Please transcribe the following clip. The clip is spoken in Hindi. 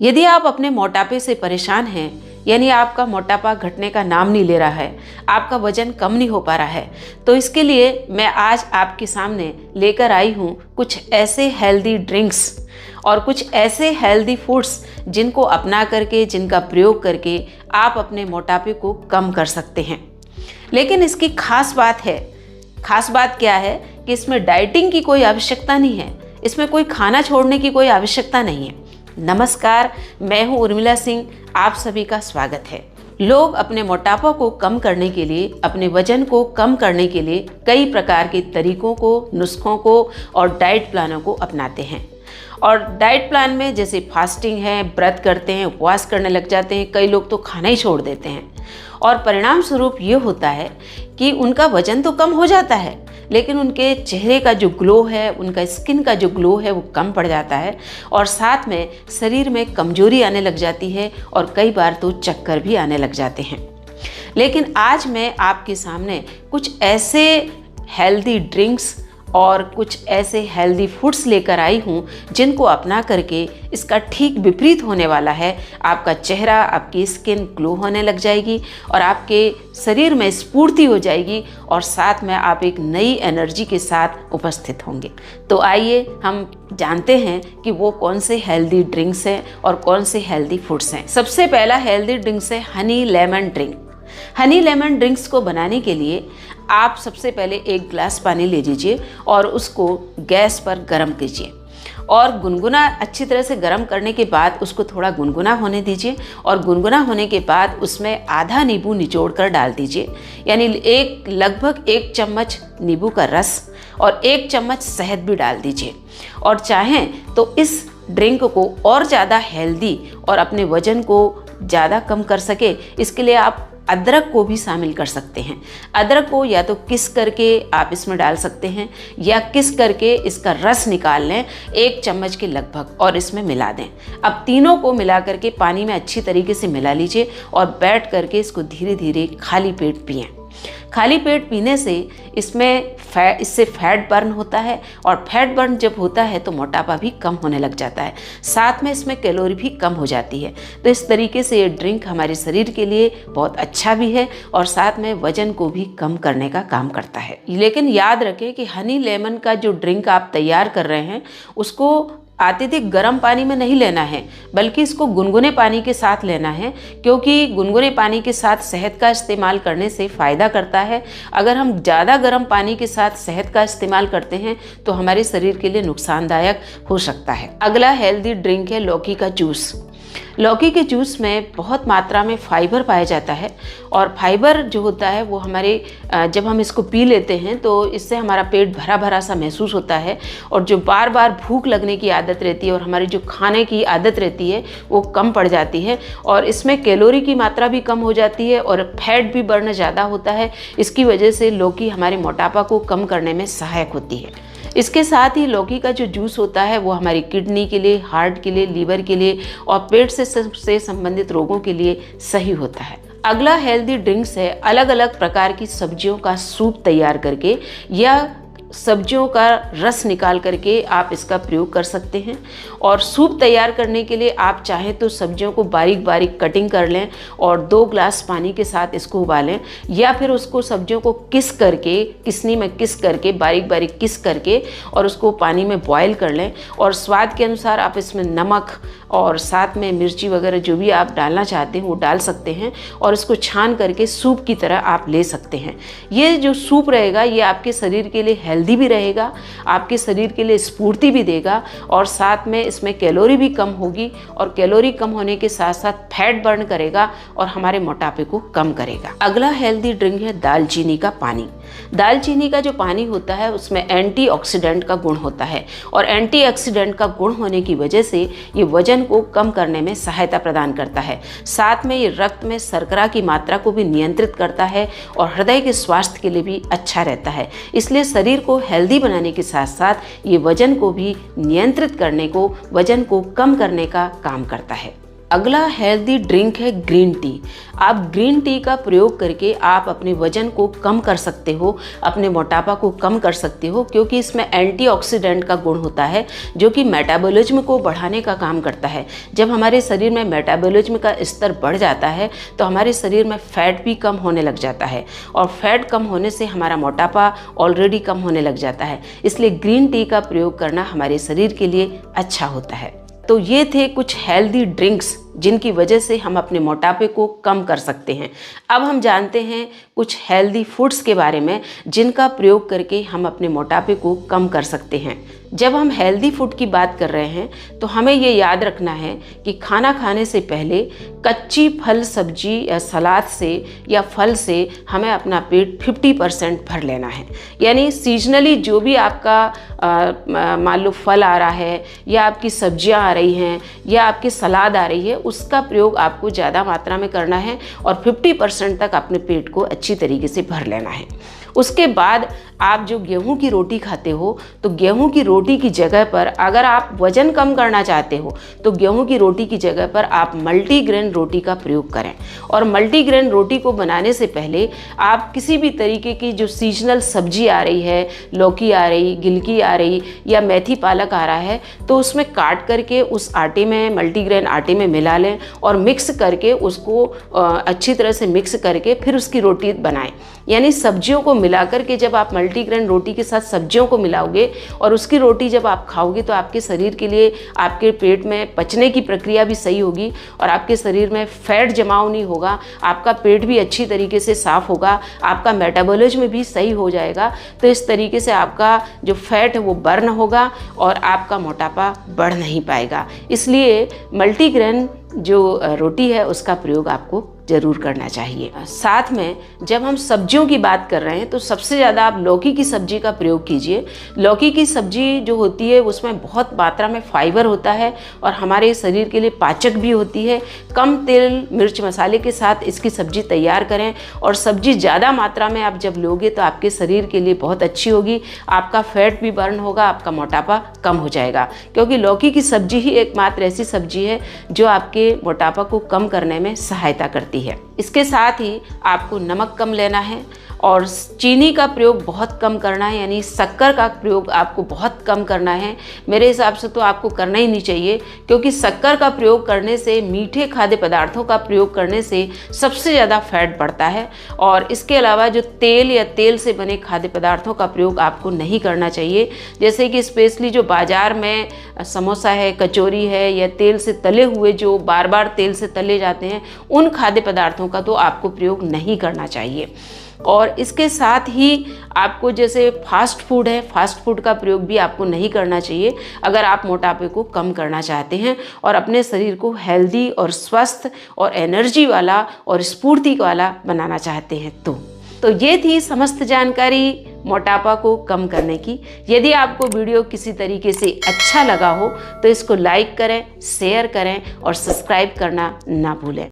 यदि आप अपने मोटापे से परेशान हैं, यानी आपका मोटापा घटने का नाम नहीं ले रहा है, आपका वजन कम नहीं हो पा रहा है, तो इसके लिए मैं आज आपके सामने लेकर आई हूँ कुछ ऐसे हेल्दी ड्रिंक्स और कुछ ऐसे हेल्दी फूड्स जिनको अपना करके, जिनका प्रयोग करके आप अपने मोटापे को कम कर सकते हैं। लेकिन इसकी खास बात है, खास बात क्या है कि इसमें डाइटिंग की कोई आवश्यकता नहीं है, इसमें कोई खाना छोड़ने की कोई आवश्यकता नहीं है। नमस्कार, मैं हूं उर्मिला सिंह, आप सभी का स्वागत है। लोग अपने मोटापा को कम करने के लिए, अपने वजन को कम करने के लिए कई प्रकार के तरीकों को, नुस्खों को और डाइट प्लानों को अपनाते हैं। और डाइट प्लान में जैसे फास्टिंग है, व्रत करते हैं, उपवास करने लग जाते हैं, कई लोग तो खाना ही छोड़ देते हैं। और परिणाम स्वरूप ये होता है कि उनका वजन तो कम हो जाता है, लेकिन उनके चेहरे का जो ग्लो है, उनका स्किन का जो ग्लो है वो कम पड़ जाता है और साथ में शरीर में कमजोरी आने लग जाती है और कई बार तो चक्कर भी आने लग जाते हैं। लेकिन आज मैं आपके सामने कुछ ऐसे हेल्दी ड्रिंक्स और कुछ ऐसे हेल्दी फूड्स लेकर आई हूँ जिनको अपना करके इसका ठीक विपरीत होने वाला है। आपका चेहरा, आपकी स्किन ग्लो होने लग जाएगी और आपके शरीर में स्फूर्ति हो जाएगी और साथ में आप एक नई एनर्जी के साथ उपस्थित होंगे। तो आइए हम जानते हैं कि वो कौन से हेल्दी ड्रिंक्स हैं और कौन से हेल्दी फूड्स हैं। सबसे पहला हेल्दी ड्रिंक्स है honey lemon drink. Honey lemon drinks को बनाने के लिए आप सबसे पहले 1 गिलास पानी ले लीजिए और उसको गैस पर गर्म कीजिए और गुनगुना, अच्छी तरह से गर्म करने के बाद उसको थोड़ा गुनगुना होने दीजिए और गुनगुना होने के बाद उसमें आधा नींबू निचोड़ कर डाल दीजिए, यानी लगभग 1 चम्मच नींबू का रस और 1 चम्मच शहद भी डाल दीजिए। और चाहें तो इस ड्रिंक को और ज़्यादा हेल्दी और अपने वजन को ज़्यादा कम कर सके, इसके लिए आप अदरक को भी शामिल कर सकते हैं। अदरक को या तो किस करके आप इसमें डाल सकते हैं या किस करके इसका रस निकाल लें 1 चम्मच के लगभग और इसमें मिला दें। अब तीनों को मिला करके पानी में अच्छी तरीके से मिला लीजिए और बैठ करके इसको धीरे धीरे खाली पेट पिएं। खाली पेट पीने से इससे फैट बर्न होता है और फैट बर्न जब होता है तो मोटापा भी कम होने लग जाता है, साथ में इसमें कैलोरी भी कम हो जाती है। तो इस तरीके से ये ड्रिंक हमारे शरीर के लिए बहुत अच्छा भी है और साथ में वजन को भी कम करने का काम करता है। लेकिन याद रखें कि हनी लेमन का जो ड्रिंक आप तैयार कर रहे हैं उसको अत्यधिक गर्म पानी में नहीं लेना है, बल्कि इसको गुनगुने पानी के साथ लेना है, क्योंकि गुनगुने पानी के साथ शहद का इस्तेमाल करने से फ़ायदा करता है। अगर हम ज़्यादा गर्म पानी के साथ शहद का इस्तेमाल करते हैं तो हमारे शरीर के लिए नुकसानदायक हो सकता है। अगला हेल्दी ड्रिंक है लौकी का जूस। लौकी के जूस में बहुत मात्रा में फाइबर पाया जाता है और फाइबर जो होता है वो हमारे जब हम इसको पी लेते हैं तो इससे हमारा पेट भरा भरा सा महसूस होता है और जो बार बार भूख लगने की आदत रहती है और हमारी जो खाने की आदत रहती है वो कम पड़ जाती है और इसमें कैलोरी की मात्रा भी कम हो जाती है और फैट भी बर्न ज़्यादा होता है। इसकी वजह से लौकी हमारे मोटापा को कम करने में सहायक होती है। इसके साथ ही लौकी का जो जूस होता है वो हमारी किडनी के लिए, हार्ट के लिए, लीवर के लिए और पेट से संबंधित रोगों के लिए सही होता है। अगला हेल्दी ड्रिंक्स है अलग अलग प्रकार की सब्जियों का सूप तैयार करके या सब्जियों का रस निकाल करके आप इसका प्रयोग कर सकते हैं। और सूप तैयार करने के लिए आप चाहें तो सब्जियों को बारीक बारीक कटिंग कर लें और 2 गिलास पानी के साथ इसको उबालें या फिर उसको सब्जियों को किसनी में किस करके बारीक बारीक किस करके और उसको पानी में बॉयल कर लें और स्वाद के अनुसार आप इसमें नमक और साथ में मिर्ची वगैरह जो भी आप डालना चाहते हैं वो डाल सकते हैं और इसको छान करके सूप की तरह आप ले सकते हैं। ये जो सूप रहेगा ये आपके शरीर के लिए हेल्दी भी रहेगा, आपके शरीर के लिए स्फूर्ति भी देगा और साथ में इसमें कैलोरी भी कम होगी और कैलोरी कम होने के साथ साथ फैट बर्न करेगा और हमारे मोटापे को कम करेगा। अगला हेल्दी ड्रिंक है दालचीनी का पानी। दालचीनी का जो पानी होता है उसमें एंटीऑक्सीडेंट का गुण होता है और एंटीऑक्सीडेंट का गुण होने की वजह से ये वजन को कम करने में सहायता प्रदान करता है। साथ में ये रक्त में शर्करा की मात्रा को भी नियंत्रित करता है और हृदय के स्वास्थ्य के लिए भी अच्छा रहता है। इसलिए शरीर को हेल्दी बनाने के साथ साथ ये वजन को भी नियंत्रित करने को, वजन को कम करने का काम करता है। अगला हेल्दी ड्रिंक है ग्रीन टी। आप ग्रीन टी का प्रयोग करके आप अपने वजन को कम कर सकते हो, अपने मोटापा को कम कर सकते हो, क्योंकि इसमें एंटीऑक्सीडेंट का गुण होता है जो कि मेटाबॉलिज्म को बढ़ाने का काम करता है। जब हमारे शरीर में मेटाबॉलिज्म का स्तर बढ़ जाता है तो हमारे शरीर में फैट भी कम होने लग जाता है, और फैट कम होने से हमारा मोटापा ऑलरेडी कम होने लग जाता है। इसलिए ग्रीन टी का प्रयोग करना हमारे शरीर के लिए अच्छा होता है। तो ये थे कुछ हेल्दी ड्रिंक्स जिनकी वजह से हम अपने मोटापे को कम कर सकते हैं। अब हम जानते हैं कुछ हेल्दी फूड्स के बारे में जिनका प्रयोग करके हम अपने मोटापे को कम कर सकते हैं। जब हम हेल्दी फूड की बात कर रहे हैं तो हमें ये याद रखना है कि खाना खाने से पहले कच्ची फल सब्जी या सलाद से या फल से हमें अपना पेट 50% भर लेना है। यानी सीजनली जो भी आपका मान लो फल आ रहा है या आपकी सब्जियां आ रही हैं या आपकी सलाद आ रही है, उसका प्रयोग आपको ज़्यादा मात्रा में करना है और 50% तक अपने पेट को अच्छी तरीके से भर लेना है। उसके बाद आप जो गेहूं की रोटी खाते हो तो गेहूं की रोटी की जगह पर अगर आप वज़न कम करना चाहते हो तो गेहूं की रोटी की जगह पर आप मल्टीग्रेन रोटी का प्रयोग करें। और मल्टीग्रेन रोटी को बनाने से पहले आप किसी भी तरीके की जो सीजनल सब्जी आ रही है, लौकी आ रही, गिलकी आ रही या मेथी पालक आ रहा है, तो उसमें काट करके उस आटे में, मल्टीग्रेन आटे में मिला लें और मिक्स करके उसको अच्छी तरह से मिक्स करके फिर उसकी रोटी बनाएं। यानी सब्जियों को मिलाकर के जब आप मल्टीग्रेन रोटी के साथ सब्जियों को मिलाओगे और उसकी रोटी जब आप खाओगे तो आपके शरीर के लिए, आपके पेट में पचने की प्रक्रिया भी सही होगी और आपके शरीर में फैट जमाव नहीं होगा, आपका पेट भी अच्छी तरीके से साफ होगा, आपका मेटाबॉलिज्म भी सही हो जाएगा। तो इस तरीके से आपका जो फैट है वो बर्न होगा और आपका मोटापा बढ़ नहीं पाएगा। इसलिए मल्टीग्रेन जो रोटी है उसका प्रयोग आपको ज़रूर करना चाहिए। साथ में जब हम सब्जियों की बात कर रहे हैं तो सबसे ज़्यादा आप लौकी की सब्जी का प्रयोग कीजिए। लौकी की सब्जी जो होती है उसमें बहुत मात्रा में फाइबर होता है और हमारे शरीर के लिए पाचक भी होती है। कम तेल मिर्च मसाले के साथ इसकी सब्जी तैयार करें और सब्जी ज़्यादा मात्रा में आप जब लोगे तो आपके शरीर के लिए बहुत अच्छी होगी, आपका फैट भी बर्न होगा, आपका मोटापा कम हो जाएगा। क्योंकि लौकी की सब्जी ही एकमात्र ऐसी सब्जी है जो आपके मोटापा को कम करने में सहायता करती है। इसके साथ ही आपको नमक कम लेना है और चीनी का प्रयोग बहुत कम करना है, यानी शक्कर का प्रयोग आपको बहुत कम करना है। मेरे हिसाब से तो आपको करना ही नहीं चाहिए, क्योंकि शक्कर का प्रयोग करने से, मीठे खाद्य पदार्थों का प्रयोग करने से सबसे ज़्यादा फैट बढ़ता है। और इसके अलावा जो तेल या तेल से बने खाद्य पदार्थों का प्रयोग आपको नहीं करना चाहिए, जैसे कि स्पेशली जो बाज़ार में समोसा है, कचौरी है या तेल से तले हुए जो बार बार तेल से तले जाते हैं, उन खाद्य पदार्थों का तो आपको प्रयोग नहीं करना चाहिए। और इसके साथ ही आपको जैसे फास्ट फूड है, फास्ट फूड का प्रयोग भी आपको नहीं करना चाहिए अगर आप मोटापे को कम करना चाहते हैं और अपने शरीर को हेल्दी और स्वस्थ और एनर्जी वाला और स्फूर्ति वाला बनाना चाहते हैं। तो ये थी समस्त जानकारी मोटापा को कम करने की। यदि आपको वीडियो किसी तरीके से अच्छा लगा हो तो इसको लाइक करें, शेयर करें और सब्सक्राइब करना ना भूलें।